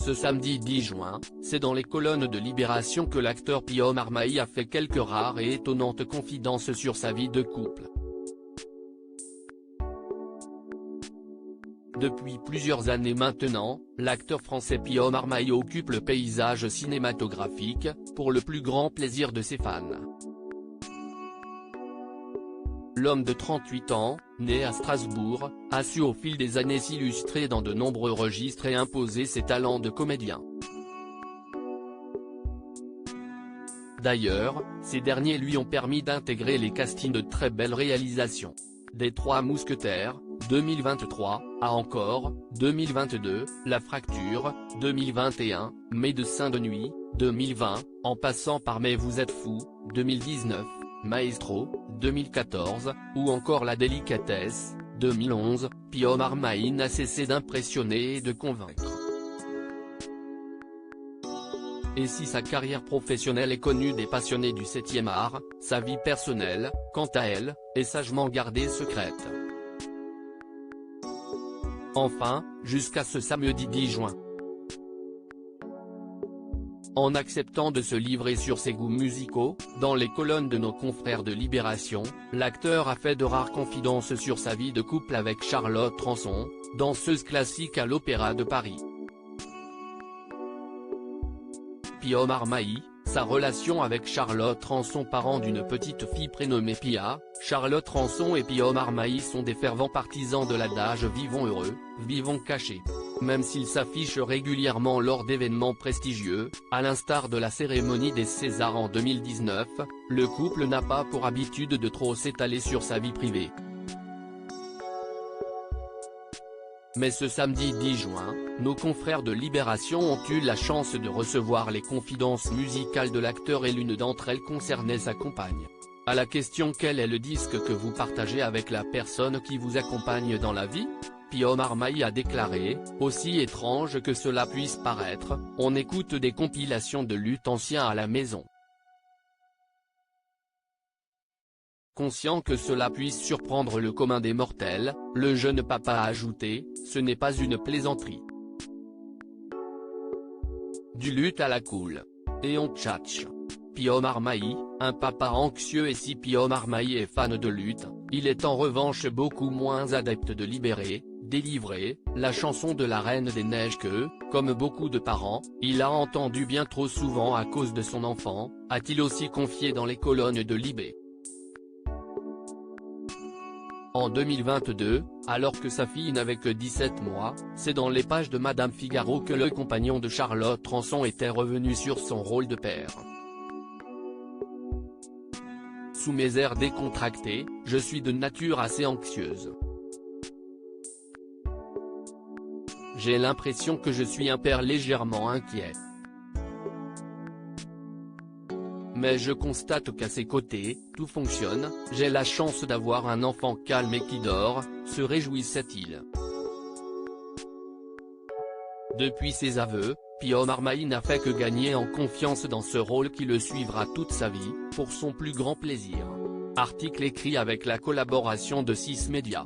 Ce samedi 10 juin, c'est dans les colonnes de Libération que l'acteur Pio Marmaille a fait quelques rares et étonnantes confidences sur sa vie de couple. Depuis plusieurs années maintenant, l'acteur français Pio Marmaille occupe le paysage cinématographique, pour le plus grand plaisir de ses fans. L'homme de 38 ans, né à Strasbourg, a su au fil des années s'illustrer dans de nombreux registres et imposer ses talents de comédien. D'ailleurs, ces derniers lui ont permis d'intégrer les castings de très belles réalisations. Des Trois Mousquetaires, 2023, à Encore, 2022, La Fracture, 2021, Médecin de nuit, 2020, en passant par Mais vous êtes fou, 2019, Maestro, 2014, ou encore La Délicatesse, 2011, Pio Marmaille n'a cessé d'impressionner et de convaincre. Et si sa carrière professionnelle est connue des passionnés du 7e art, sa vie personnelle, quant à elle, est sagement gardée secrète. Enfin, jusqu'à ce samedi 10 juin. En acceptant de se livrer sur ses goûts musicaux, dans les colonnes de nos confrères de Libération, l'acteur a fait de rares confidences sur sa vie de couple avec Charlotte Ranson, danseuse classique à l'Opéra de Paris. Pio Marmaille, sa relation avec Charlotte Ranson, parent d'une petite fille prénommée Pia. Charlotte Ranson et Pio Marmaille sont des fervents partisans de l'adage « Vivons heureux, vivons cachés ». Même s'ils s'affichent régulièrement lors d'événements prestigieux, à l'instar de la cérémonie des Césars en 2019, le couple n'a pas pour habitude de trop s'étaler sur sa vie privée. Mais ce samedi 10 juin, nos confrères de Libération ont eu la chance de recevoir les confidences musicales de l'acteur et l'une d'entre elles concernait sa compagne. À la question « Quel est le disque que vous partagez avec la personne qui vous accompagne dans la vie ?», Pio Marmaille a déclaré, aussi étrange que cela puisse paraître, on écoute des compilations de luth anciens à la maison. Conscient que cela puisse surprendre le commun des mortels, le jeune papa a ajouté, ce n'est pas une plaisanterie. Du luth à la cool. Et on tchatche. Pio Marmaille, un papa anxieux. Et si Pio Marmaille est fan de luth, il est en revanche beaucoup moins adepte de Libéré, Délivré, la chanson de la Reine des Neiges que, comme beaucoup de parents, il a entendu bien trop souvent à cause de son enfant, a-t-il aussi confié dans les colonnes de Libé. En 2022, alors que sa fille n'avait que 17 mois, c'est dans les pages de Madame Figaro que le compagnon de Charlotte Ranson était revenu sur son rôle de père. Sous mes airs décontractés, je suis de nature assez anxieuse. J'ai l'impression que je suis un père légèrement inquiet. Mais je constate qu'à ses côtés, tout fonctionne, j'ai la chance d'avoir un enfant calme et qui dort, se réjouissait-il. Depuis ses aveux, Pio Marmaille n'a fait que gagner en confiance dans ce rôle qui le suivra toute sa vie, pour son plus grand plaisir. Article écrit avec la collaboration de 6 Médias.